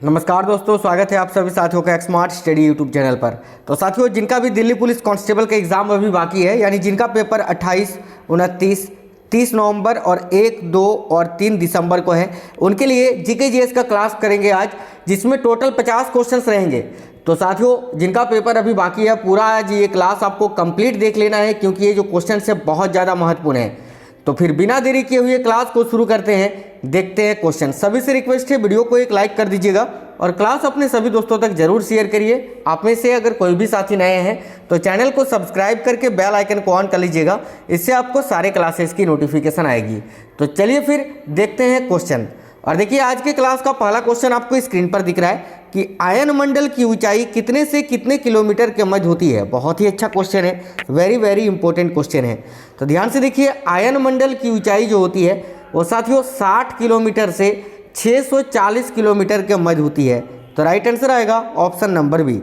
नमस्कार दोस्तों, स्वागत है आप सभी साथियों का स्मार्ट स्टडी यूट्यूब चैनल पर। तो साथियों, जिनका भी दिल्ली पुलिस कांस्टेबल का एग्ज़ाम अभी बाकी है, यानी जिनका पेपर 28, 29, 30 नवंबर और 1, 2 और 3 दिसंबर को है, उनके लिए जीके जीएस का क्लास करेंगे आज, जिसमें टोटल 50 क्वेश्चंस रहेंगे। तो साथियों, जिनका पेपर अभी बाकी है, पूरा आज ये क्लास आपको कंप्लीट देख लेना है, क्योंकि ये जो क्वेश्चन है बहुत ज़्यादा महत्वपूर्ण है। तो फिर बिना देरी किए हुए क्लास को शुरू करते हैं। देखते हैं क्वेश्चन। सभी से रिक्वेस्ट है, वीडियो को एक लाइक कर दीजिएगा और क्लास अपने सभी दोस्तों तक जरूर शेयर करिए। आप में से अगर कोई भी साथी नए हैं तो चैनल को सब्सक्राइब करके बेल आइकन को ऑन कर लीजिएगा, इससे आपको सारे क्लासेस की नोटिफिकेशन आएगी। तो चलिए फिर देखते हैं क्वेश्चन। और देखिए, आज के क्लास का पहला क्वेश्चन आपको स्क्रीन पर दिख रहा है कि आयन मंडल की ऊंचाई कितने से कितने किलोमीटर के मध्य होती है। बहुत ही अच्छा क्वेश्चन है, वेरी इंपॉर्टेंट क्वेश्चन है। तो ध्यान से देखिए, आयन मंडल की ऊंचाई जो होती है वो साथियों 60 किलोमीटर से 640 किलोमीटर के मध्य होती है। तो राइट आंसर आएगा ऑप्शन नंबर बी।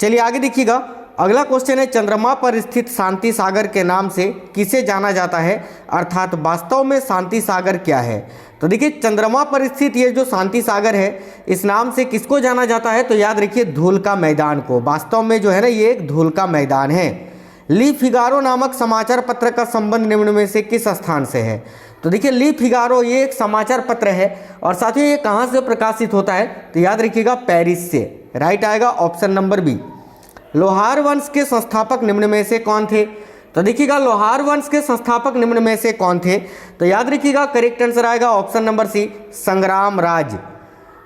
चलिए आगे देखिएगा, अगला क्वेश्चन है, चंद्रमा पर स्थित शांति सागर के नाम से किसे जाना जाता है, अर्थात वास्तव में शांति सागर क्या है। तो देखिए, चंद्रमा पर स्थित ये जो शांति सागर है, इस नाम से किसको जाना जाता है, तो याद रखिए धूल का मैदान को। वास्तव में जो है ना, ये एक धूल का मैदान है। ली फिगारो नामक समाचार पत्र का संबंध निम्न में से किस स्थान से है। तो देखिए, ली फिगारो ये एक समाचार पत्र है और साथ ही ये कहाँ से प्रकाशित होता है, तो याद रखिएगा पेरिस से। राइट आएगा ऑप्शन नंबर बी। लोहार वंश के संस्थापक निम्न में से कौन थे। तो देखिएगा, लोहार वंश के संस्थापक निम्न में से कौन थे, तो याद रखिएगा करेक्ट आंसर आएगा ऑप्शन नंबर सी, संग्राम राज।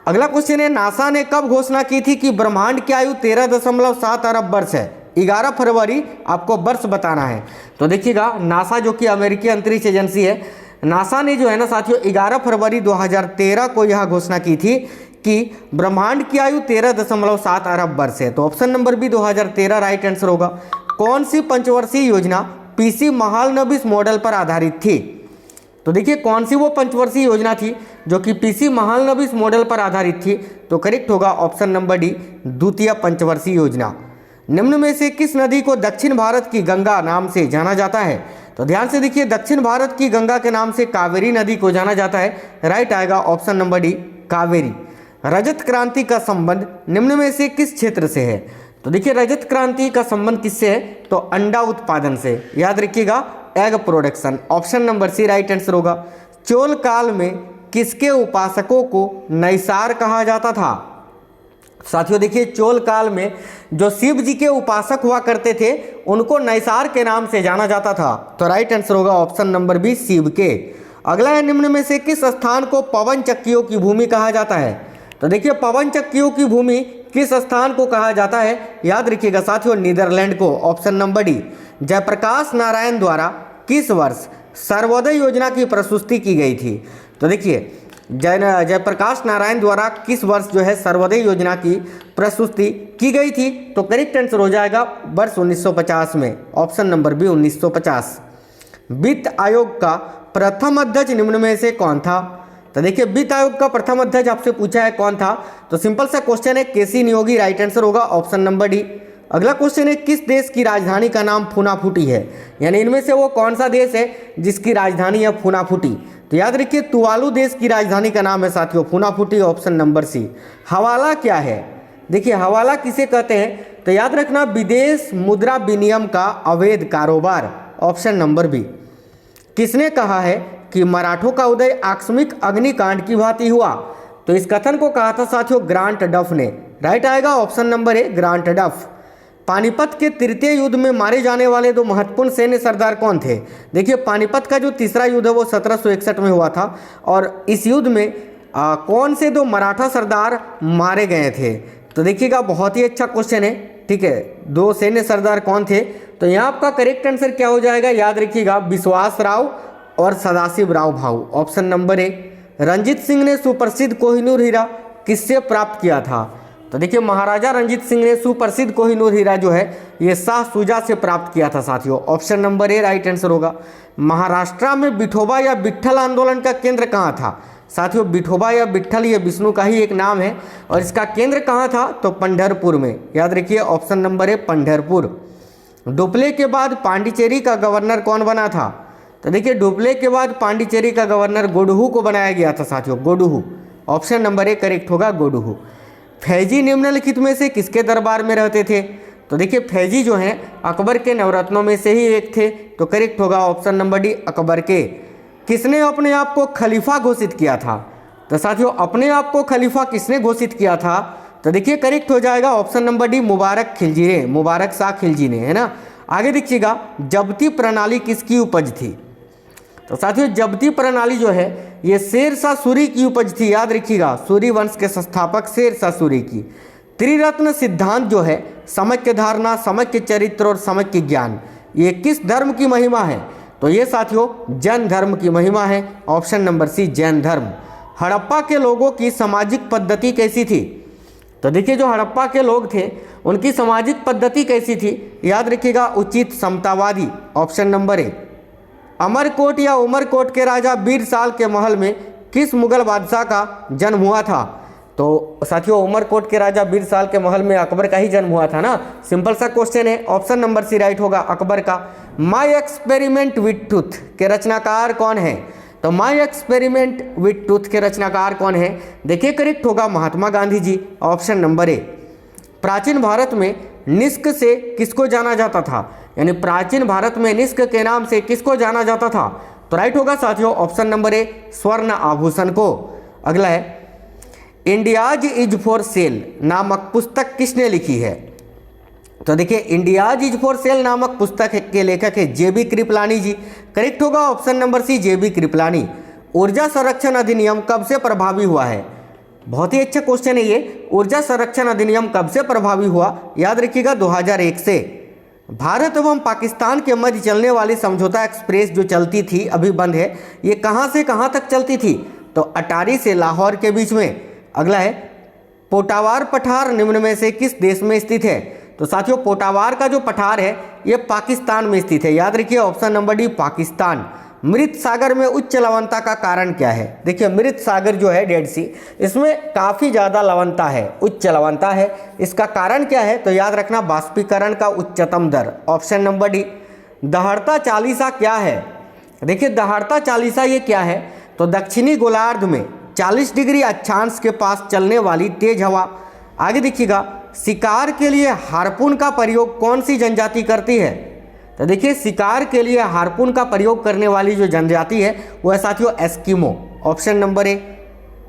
अगला क्वेश्चन है, नासा ने कब घोषणा की थी कि ब्रह्मांड की आयु 13.7 अरब वर्ष है। 11 फरवरी आपको वर्ष बताना है। तो देखिएगा, नासा जो कि अमेरिकी अंतरिक्ष एजेंसी है, नासा ने जो है ना साथियों 11 फरवरी 2013 को यह घोषणा की थी कि ब्रह्मांड की आयु 13.7 अरब वर्ष है। तो option number B 2013 right answer होगा। कौन सी पंचवर्षीय योजना पीसी महालनोबिस मॉडल पर आधारित थी। तो देखिए, कौन सी वो पंचवर्षीय योजना थी जो कि पीसी महालनोबिस मॉडल पर आधारित थी, तो करेक्ट होगा ऑप्शन नंबर डी, द्वितीय पंचवर्षीय योजना। निम्न में से किस नदी को दक्षिण भारत की गंगा नाम से जाना जाता है। तो ध्यान से देखिए, दक्षिण भारत की गंगा के नाम से कावेरी नदी को जाना जाता है। राइट आएगा ऑप्शन नंबर डी, कावेरी। रजत क्रांति का संबंध निम्न में से किस क्षेत्र से है। तो देखिए, रजत क्रांति का संबंध किससे है, तो अंडा उत्पादन से। याद रखिएगा egg production. Option number C right answer होगा। चोल काल में किसके उपासकों को नैसार कहा जाता था। साथियों देखिए, चोल काल में जो शिव जी के उपासक हुआ करते थे, उनको नैसार के नाम से जाना जाता था। तो राइट आंसर होगा ऑप्शन नंबर बी, शिव के। अगला है, निम्न में से किस स्थान को पवन चक्कियों की भूमि कहा जाता है। तो देखिए, पवन चक्कियों की भूमि किस स्थान को कहा जाता है, याद रखिएगा साथियों नीदरलैंड को। Option number D. Jayaprakash Narayan द्वारा किस वर्ष सर्वोदय योजना की प्रस्तुति की गई थी। तो देखिए, जयप्रकाश नारायण द्वारा किस वर्ष जो है सर्वोदय योजना की प्रस्तुति की गई थी, तो करेक्ट आंसर हो जाएगा वर्ष 1950 में। Option number B 1950। वित्त आयोग का प्रथम अध्यक्ष निम्न में से कौन था। तो देखिए, वित्त आयोग का प्रथम अध्यक्ष आपसे पूछा है कौन था, तो सिंपल सा क्वेश्चन है, केसी नियोगी। राइट आंसर होगा ऑप्शन नंबर डी। अगला क्वेश्चन है, किस देश की राजधानी का नाम फूनाफूटी है, यानी इनमें से वो कौन सा देश है जिसकी राजधानी है फूनाफूटी। तो याद रखिए, तुवालू देश की राजधानी का नाम है साथियों फूनाफूटी। ऑप्शन नंबर सी। हवाला क्या है। देखिए, हवाला किसे कहते हैं, तो याद रखना विदेश मुद्रा विनिमय का अवैध कारोबार। Option number B. किसने कहा है कि मराठों का उदय आकस्मिक अग्निकांड की भांति हुआ। तो इस कथन को कहा था साथियों ग्रांट डफ ने। राइट आएगा ऑप्शन नंबर ए, ग्रांट डफ। पानीपत के तृतीय युद्ध में मारे जाने वाले दो महत्वपूर्ण सैन्य सरदार कौन थे। देखिए, पानीपत का जो तीसरा युद्ध है वो 1761 में हुआ था और इस युद्ध में कौन से दो मराठा सरदार मारे गए थे। तो देखिएगा, बहुत ही अच्छा क्वेश्चन है। ठीक है, दो सैन्य सरदार कौन थे, तो यहाँ आपका करेक्ट आंसर क्या हो जाएगा, याद रखिएगा विश्वास राव और Sadashiv Rao Bhau. Option number A. Ranjit Singh ने सुप्रसिद्ध कोहिनूर हीरा किससे प्राप्त किया था। तो देखिए, महाराजा रंजीत सिंह ने सुप्रसिद्ध कोहिनूर हीरा जो है ये शाह शुजा से प्राप्त किया था साथियों। ऑप्शन नंबर ए राइट आंसर होगा। महाराष्ट्र में विठोबा या विट्ठल आंदोलन का केंद्र कहाँ था। साथियों, विठोबा या विट्ठल ये विष्णु का ही एक नाम है और इसका केंद्र कहाँ था, तो पंढरपुर में। याद रखिए option number A, Pandharpur. Dupleix के बाद पांडिचेरी का गवर्नर कौन बना था। तो देखिए, डुप्ले के बाद पांडिचेरी का गवर्नर गोडहू को बनाया गया था साथियों, गोडहू। ऑप्शन नंबर ए करेक्ट होगा गोडुहू। फैजी निम्नलिखित में से किसके दरबार में रहते थे? तो देखिए फैजी जो हैं अकबर के नवरत्नों में से ही एक थे, तो करेक्ट होगा ऑप्शन नंबर डी अकबर के। किसने अपने आप को खलीफा घोषित किया था? तो साथियों अपने आप को खलीफा किसने घोषित किया था? तो देखिए करेक्ट हो जाएगा ऑप्शन नंबर डी मुबारक खिलजी ने, मुबारक शाह खिलजी ने, है ना। आगे देखिएगा जब्ती प्रणाली किसकी उपज थी? तो साथियों जब्ती प्रणाली जो है ये शेर शाह सूरी की उपज थी, याद रखिएगा, सूरी वंश के संस्थापक शेर शाह सूरी की। त्रिरत्न सिद्धांत जो है समक्य धारणा, समक्य चरित्र और समक्य ज्ञान, ये किस धर्म की महिमा है? तो ये साथियों जैन धर्म की महिमा है, ऑप्शन नंबर सी जैन धर्म। हड़प्पा के लोगों की सामाजिक पद्धति कैसी थी? तो देखिए जो हड़प्पा के लोग थे उनकी सामाजिक पद्धति कैसी थी? याद रखिएगा उचित समतावादी, ऑप्शन नंबर ए। अमरकोट या उमरकोट के राजा बीरसाल के महल में किस मुगल बादशाह का जन्म हुआ था? तो साथियों उमरकोट के राजा बीरसाल के महल में अकबर का ही जन्म हुआ था ना, सिंपल सा क्वेश्चन है, ऑप्शन नंबर सी राइट होगा अकबर का। माई एक्सपेरिमेंट विथ ट्रूथ के रचनाकार कौन है? तो माई एक्सपेरिमेंट विथ ट्रूथ के रचनाकार कौन है? देखिए करेक्ट होगा महात्मा गांधी जी, ऑप्शन नंबर ए। प्राचीन भारत में निष्क से किसको जाना जाता था? यानी प्राचीन भारत में निष्क के नाम से किसको जाना जाता था? तो राइट होगा साथियों ऑप्शन नंबर ए स्वर्ण आभूषण को। अगला है इंडियाज इज फॉर सेल नामक पुस्तक किसने लिखी है? तो देखिए इंडियाज इज फॉर सेल नामक पुस्तक के लेखक है जेबी कृपलानी जी, करेक्ट होगा ऑप्शन नंबर सी जेबी कृपलानी। ऊर्जा संरक्षण अधिनियम कब से प्रभावी हुआ है? बहुत ही अच्छा क्वेश्चन है ये, ऊर्जा संरक्षण अधिनियम कब से प्रभावी हुआ? याद रखिएगा 2001 से। भारत एवं पाकिस्तान के मध्य चलने वाली समझौता एक्सप्रेस जो चलती थी अभी बंद है, ये कहाँ से कहाँ तक चलती थी? तो अटारी से लाहौर के बीच में। अगला है पोटावार पठार निम्न में से किस देश में स्थित है? तो साथियों पोटावार का जो पठार है ये पाकिस्तान में स्थित है, याद रखिए ऑप्शन नंबर डी पाकिस्तान। मृत सागर में उच्च लवणता का कारण क्या है? देखिए मृत सागर जो है डेड सी, इसमें काफ़ी ज़्यादा लवणता है, उच्च लवणता है, इसका कारण क्या है? तो याद रखना बाष्पीकरण का उच्चतम दर, ऑप्शन नंबर डी। दहाड़ता चालीसा क्या है? देखिए दहाड़ता चालीसा ये क्या है? तो दक्षिणी गोलार्ध में 40 डिग्री अक्षांश के पास चलने वाली तेज हवा। आगे देखिएगा शिकार के लिए हार्पून का प्रयोग कौन सी जनजाति करती है? तो देखिए शिकार के लिए हार्पून का प्रयोग करने वाली जो जनजाति है वो है साथियों एस्किमो, ऑप्शन नंबर ए।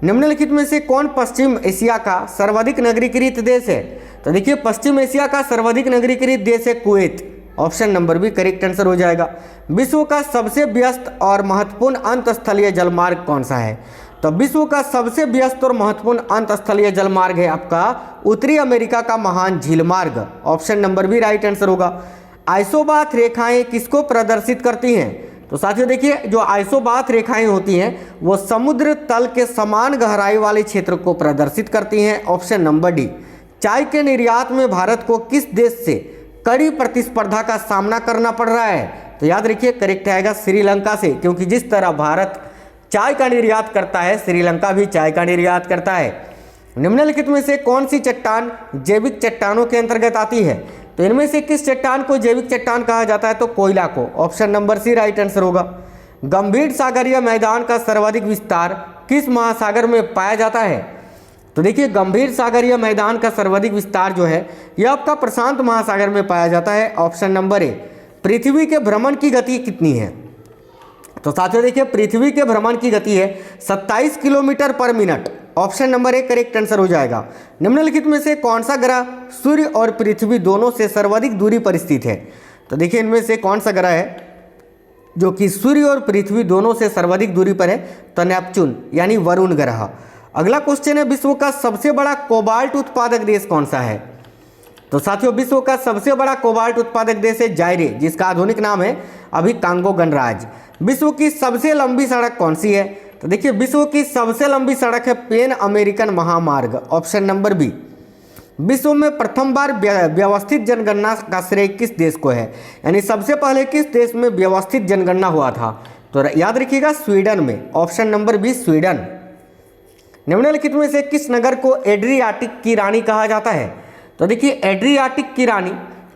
निम्नलिखित में से कौन पश्चिम एशिया का सर्वाधिक नगरीकृत देश है? तो देखिए पश्चिम एशिया का सर्वाधिक नगरीकृत देश है Kuwait, option number B correct answer हो जाएगा। विश्व का सबसे व्यस्त और महत्वपूर्ण अंतस्थलीय जलमार्ग कौन सा है? तो विश्व का सबसे व्यस्त और महत्वपूर्ण अंतस्थलीय जलमार्ग है आपका उत्तरी अमेरिका का महान झील मार्ग, option number B right answer होगा। आइसोबाथ रेखाएं किसको प्रदर्शित करती हैं? तो साथियों देखिए जो आइसोबाथ रेखाएं होती हैं वो समुद्र तल के समान गहराई वाले क्षेत्र को प्रदर्शित करती हैं, ऑप्शन नंबर डी। चाय के निर्यात में भारत को किस देश से कड़ी प्रतिस्पर्धा का सामना करना पड़ रहा है? तो याद रखिए करेक्ट आएगा श्रीलंका से, क्योंकि जिस तरह भारत चाय का निर्यात करता है श्रीलंका भी चाय का निर्यात करता है। निम्नलिखित में से कौन सी चट्टान जैविक चट्टानों के अंतर्गत आती है? तो इनमें से किस चट्टान को जैविक चट्टान कहा जाता है? तो कोयला को, option number C right answer होगा। गंभीर सागरीय मैदान का सर्वाधिक विस्तार किस महासागर में पाया जाता है? तो देखिए गंभीर सागरीय मैदान का सर्वाधिक विस्तार जो है यह आपका प्रशांत महासागर में पाया जाता है, ऑप्शन नंबर ए। पृथ्वी के भ्रमण की गति कितनी है? तो साथियों देखिए पृथ्वी के भ्रमण की गति है 27 किलोमीटर पर minute, option number A correct answer हो जाएगा। निम्नलिखित में से कौन सा ग्रह सूर्य और पृथ्वी दोनों से सर्वाधिक दूरी पर स्थित है? तो देखिए इनमें से कौन सा ग्रह है जो कि सूर्य और पृथ्वी दोनों से सर्वाधिक दूरी पर है? तो नेपच्यून यानी वरुण ग्रह। अगला क्वेश्चन है विश्व का सबसे बड़ा कोबाल्ट उत्पादक देश कौन सा है? तो साथियों विश्व का सबसे बड़ा कोबाल्ट उत्पादक देश है जायरे, जिसका आधुनिक नाम है अभी कांगो गणराज्य। विश्व की सबसे लंबी सड़क कौन सी है? तो देखिए विश्व की सबसे लंबी सड़क है पैन अमेरिकन महामार्ग, ऑप्शन नंबर बी। विश्व में प्रथम बार व्यवस्थित जनगणना का श्रेय किस देश को है? यानी सबसे पहले किस देश में व्यवस्थित जनगणना हुआ था? तो याद रखिएगा स्वीडन में, ऑप्शन नंबर बी स्वीडन। निम्नलिखित में से किस नगर को एड्रियाटिक की रानी कहा जाता है? तो देखिए एड्रियाटिक की रानी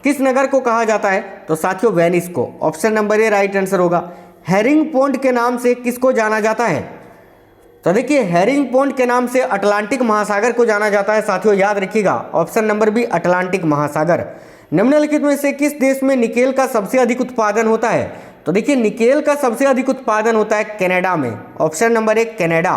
किस नगर को कहा जाता है? तो साथियों वेनिस को, ऑप्शन नंबर ए राइट आंसर होगा। हेरिंग पॉन्ड के नाम से किसको जाना जाता है? तो देखिए हेरिंग पॉन्ड के नाम से अटलांटिक महासागर को जाना जाता है साथियों, याद रखिएगा ऑप्शन नंबर बी अटलांटिक महासागर। निम्नलिखित में से किस देश में निकेल का सबसे अधिक उत्पादन होता है? तो देखिए निकेल का सबसे अधिक उत्पादन होता है कनाडा में, ऑप्शन नंबर 1 कनाडा।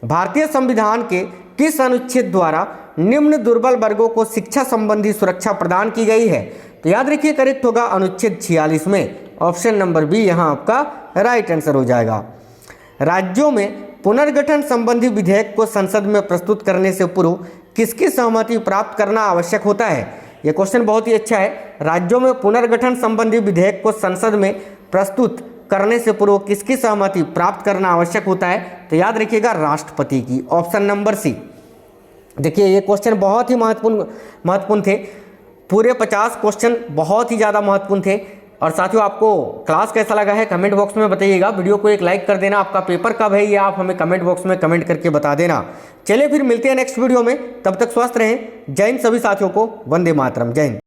भारतीय संविधान के किस अनुच्छेद द्वारा निम्न दुर्बल वर्गों को शिक्षा संबंधी सुरक्षा प्रदान की गई है? तो याद रखिए करेक्ट होगा अनुच्छेद 46 में, ऑप्शन नंबर बी यहाँ आपका राइट आंसर हो जाएगा। राज्यों में पुनर्गठन संबंधी विधेयक को संसद में प्रस्तुत करने से पूर्व किसकी सहमति प्राप्त करना आवश्यक होता है? यह क्वेश्चन बहुत ही अच्छा है। राज्यों में पुनर्गठन संबंधी विधेयक को संसद में प्रस्तुत करने से पूर्व किसकी सहमति प्राप्त करना आवश्यक होता है? तो याद रखिएगा राष्ट्रपति की, ऑप्शन नंबर सी। देखिए ये क्वेश्चन बहुत ही महत्वपूर्ण थे, पूरे 50 क्वेश्चन बहुत ही ज़्यादा महत्वपूर्ण थे। और साथियों आपको क्लास कैसा लगा है कमेंट बॉक्स में बताइएगा, वीडियो को एक लाइक कर देना। आपका पेपर कब है ये आप हमें कमेंट बॉक्स में कमेंट करके बता देना। चलिए फिर मिलते हैं नेक्स्ट वीडियो में, तब तक स्वस्थ रहें। जय हिंद सभी साथियों को, वंदे मातरम, जय हिंद।